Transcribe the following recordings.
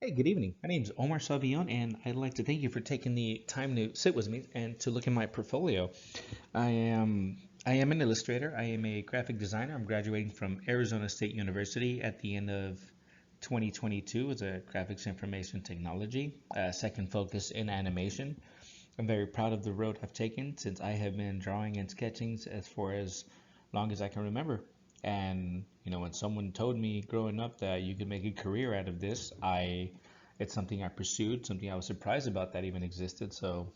Hey, good evening. My name is Omar Savillon, and I'd like to thank you for taking the time to sit with me and to look at my portfolio. I am I am an illustrator. I am a graphic designer. I'm graduating from Arizona State University at the end of 2022 as a graphics information technology, second focus in animation. I'm very proud of the road I've taken since I have been drawing and sketching as for as long as I can remember. And when someone told me growing up that you could make a career out of this, it's something I pursued, something I was surprised about that even existed. So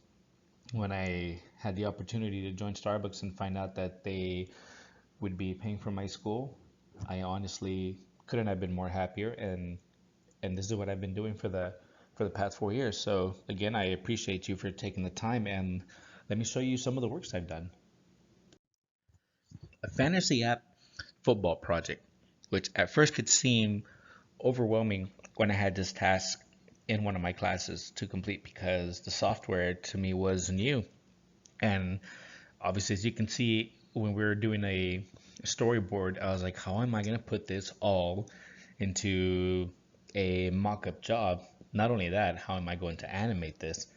when I had the opportunity to join Starbucks and find out that they would be paying for my school, I honestly couldn't have been more happier. And this is what I've been doing for the past 4 years. So again, I appreciate you for taking the time, and let me show you some of the works I've done. A fantasy app football project, which at first could seem overwhelming when I had this task in one of my classes to complete because the software to me was new. And obviously, as you can see, when we were doing a storyboard, I was like, how am I going to put this all into a mock-up job? Not only that, how am I going to animate this?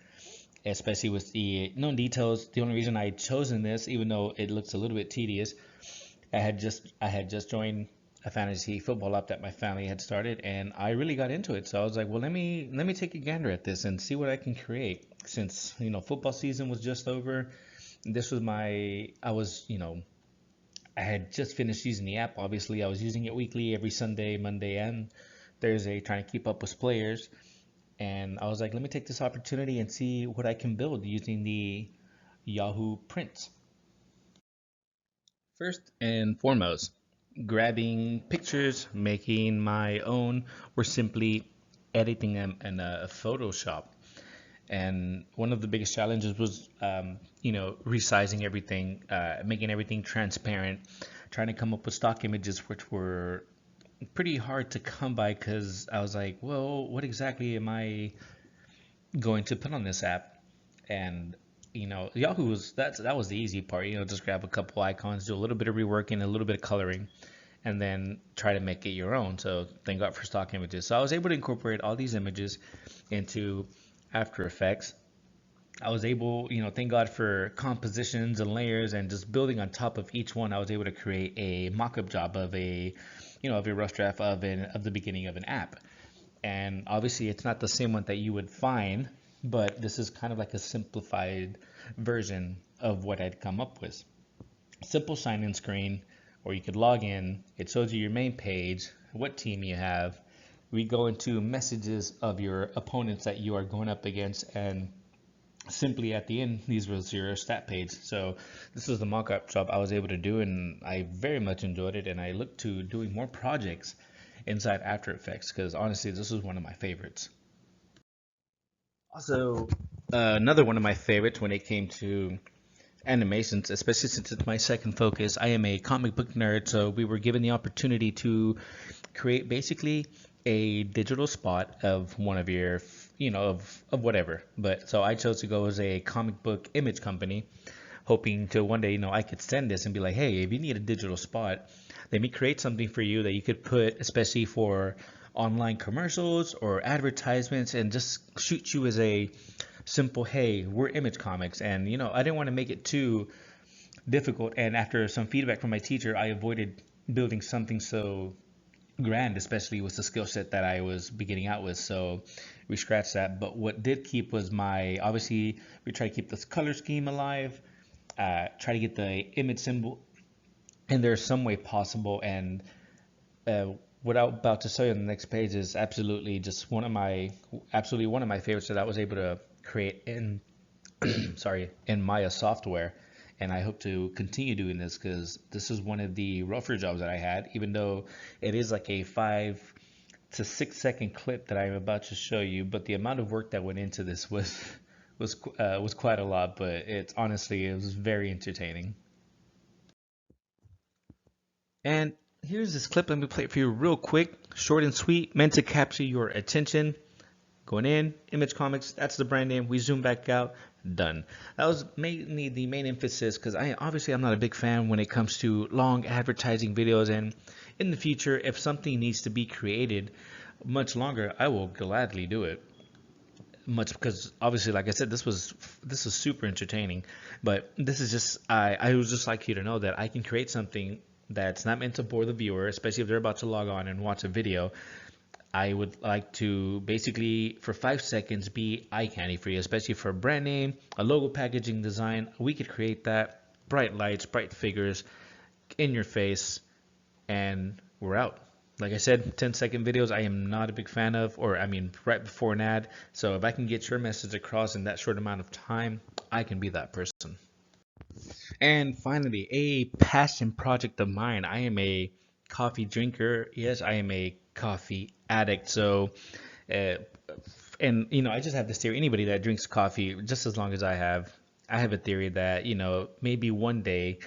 Especially with the known details. The only reason I had chosen this, even though it looks a little bit tedious, I had just joined a fantasy football app that my family had started, and I really got into it. So I was like, well, let me take a gander at this and see what I can create. Since football season was just over, this was my I was I had just finished using the app. Obviously, I was using it weekly, every Sunday, Monday, and Thursday, trying to keep up with players. And I was like, let me take this opportunity and see what I can build using the Yahoo prints. First and foremost, grabbing pictures, making my own, or simply editing them in a Photoshop. And one of the biggest challenges was, resizing everything, making everything transparent, trying to come up with stock images, which were pretty hard to come by because I was like, well, what exactly am I going to put on this app? And Yahoo that was the easy part. Just grab a couple icons, do a little bit of reworking, a little bit of coloring, and then try to make it your own. So thank God for stock images. So I was able to incorporate all these images into After Effects. I was able, thank God for compositions and layers and just building on top of each one. I was able to create a mock-up job of a rough draft of the beginning of an app. And obviously, it's not the same one that you would find, but this is kind of like a simplified version of what I'd come up with. Simple sign-in screen, or you could log in. It shows you your main page, what team you have. We go into messages of your opponents that you are going up against, and simply at the end, these was your stat page. So this was the mock-up job I was able to do, and I very much enjoyed it, and I look to doing more projects inside After Effects because honestly, this was one of my favorites. Also, another one of my favorites when it came to animations, especially since it's my second focus. I am a comic book nerd, so we were given the opportunity to create basically a digital spot of one of your, of whatever. But so I chose to go as a comic book image company, hoping to one day, I could send this and be like, hey, if you need a digital spot, let me create something for you that you could put, especially for online commercials or advertisements, and just shoot you as a simple, hey, we're Image Comics. And I didn't want to make it too difficult, and after some feedback from my teacher, I avoided building something so grand, especially with the skill set that I was beginning out with. So we scratched that. But what did keep was obviously we try to keep this color scheme alive, try to get the image symbol in there some way possible. And uh, what I'm about to show you on the next page is absolutely one of my favorites that I was able to create in in Maya software. And I hope to continue doing this because this is one of the rougher jobs that I had, even though it is like a 5 to 6 second clip that I'm about to show you. But the amount of work that went into this was quite a lot. But it was very entertaining. And here's this clip. Let me play it for you real quick, short and sweet, meant to capture your attention. Going in, Image Comics, that's the brand name. We zoom back out, done. That was mainly the main emphasis because I'm not a big fan when it comes to long advertising videos. And in the future, if something needs to be created, much longer, I will gladly do it. Much because obviously, like I said, this was super entertaining. But this is just I would just like you to know that I can create something that's not meant to bore the viewer, especially if they're about to log on and watch a video. I would like to basically, for 5 seconds, be eye candy for you, especially for a brand name, a logo packaging design. We could create that. Bright lights, bright figures in your face, and we're out. Like I said, 10-second videos I am not a big fan of, or I mean, right before an ad. So if I can get your message across in that short amount of time, I can be that person. And finally, a passion project of mine. I am a coffee drinker. Yes, I am a coffee addict. So, uh, and I just have this theory. Anybody that drinks coffee, just as long as I have a theory that maybe one day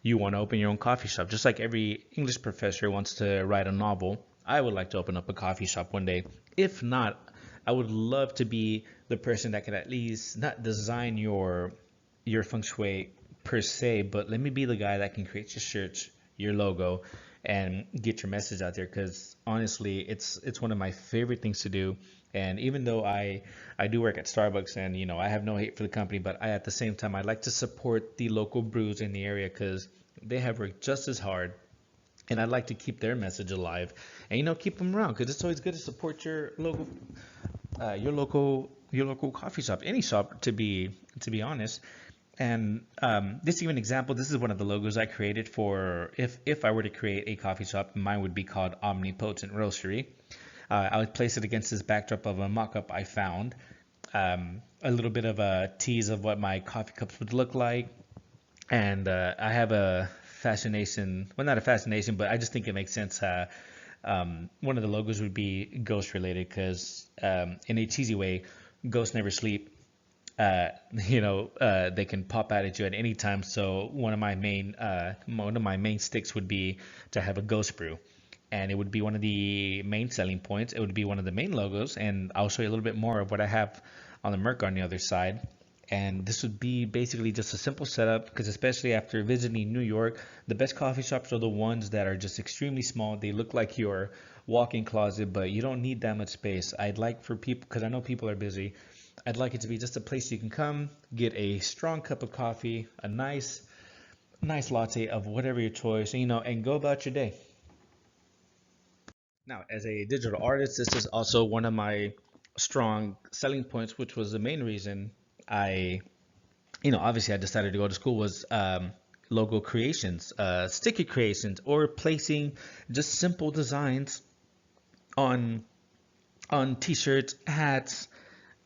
you want to open your own coffee shop, just like every English professor wants to write a novel. I would like to open up a coffee shop one day. If not, I would love to be the person that can at least not design your feng shui per se, but let me be the guy that can create your shirts, your logo, and get your message out there. Because honestly, it's one of my favorite things to do. And even though I do work at Starbucks, and I have no hate for the company, but at the same time I like to support the local brews in the area because they have worked just as hard, and I'd like to keep their message alive and keep them around because it's always good to support your local coffee shop, any shop to be honest. And this even example, this is one of the logos I created for if I were to create a coffee shop, mine would be called Omnipotent Roastery. I would place it against this backdrop of a mock-up I found. A little bit of a tease of what my coffee cups would look like. And I have a fascination, well, not a fascination, but I just think it makes sense. One of the logos would be ghost related because in a cheesy way, ghosts never sleep. They can pop out at you at any time. So one of my main sticks would be to have a ghost brew, and it would be one of the main selling points. It would be one of the main logos, and I'll show you a little bit more of what I have on the Merc on the other side. And this would be basically just a simple setup because especially after visiting New York, the best coffee shops are the ones that are just extremely small. They look like your walk-in closet, but you don't need that much space. I'd like for people, because I know people are busy, I'd like it to be just a place you can come, get a strong cup of coffee, a nice latte of whatever your choice, and go about your day. Now, as a digital artist, this is also one of my strong selling points, which was the main reason I, obviously I decided to go to school was logo creations, sticker creations, or placing just simple designs on t-shirts, hats,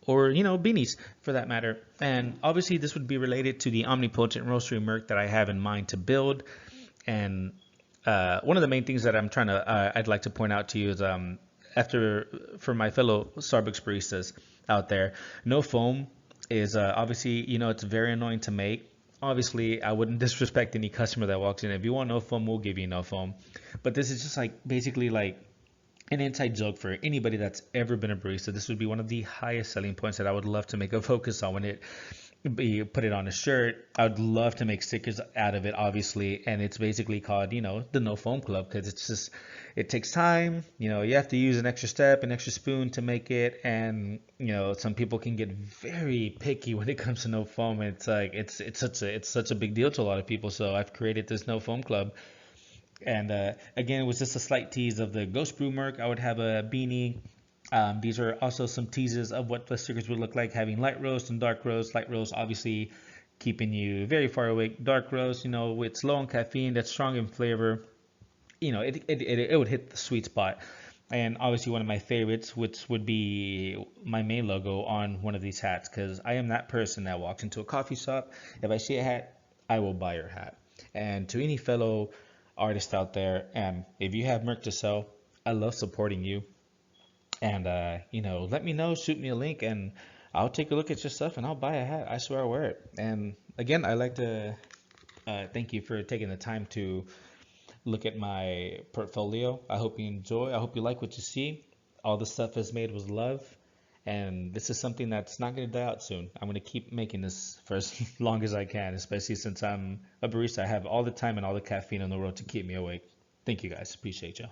or beanies for that matter. And obviously this would be related to the Omnipotent Roastery Merc that I have in mind to build. And one of the main things that I'd like to point out to you is for my fellow Starbucks baristas out there, no foam is obviously, it's very annoying to make. Obviously, I wouldn't disrespect any customer that walks in. If you want no foam, we'll give you no foam. But this is just like basically like an inside joke for anybody that's ever been a barista. This would be one of the highest selling points that I would love to make a focus on when put it on a shirt. I would love to make stickers out of it, obviously, and it's basically called, the No Foam Club because it takes time. You have to use an extra step, an extra spoon to make it, and some people can get very picky when it comes to no foam. It's like it's such a big deal to a lot of people. So I've created this No Foam Club. And again, it was just a slight tease of the Ghost Brew Merc. I would have a beanie. These are also some teases of what the stickers would look like, having light roast and dark roast. Light roast, obviously, keeping you very far awake. Dark roast, it's low on caffeine, that's strong in flavor. It would hit the sweet spot. And obviously, one of my favorites, which would be my main logo on one of these hats, because I am that person that walks into a coffee shop. If I see a hat, I will buy your hat. And to any fellow artist out there, if you have merch to sell, I love supporting you. And let me know, shoot me a link, and I'll take a look at your stuff and I'll buy a hat. I swear I'll wear it. And again, I'd like to thank you for taking the time to look at my portfolio. I hope you enjoy. I hope you like what you see. All the stuff is made with love. And this is something that's not going to die out soon. I'm going to keep making this for as long as I can, especially since I'm a barista. I have all the time and all the caffeine on the road to keep me awake. Thank you guys. Appreciate you.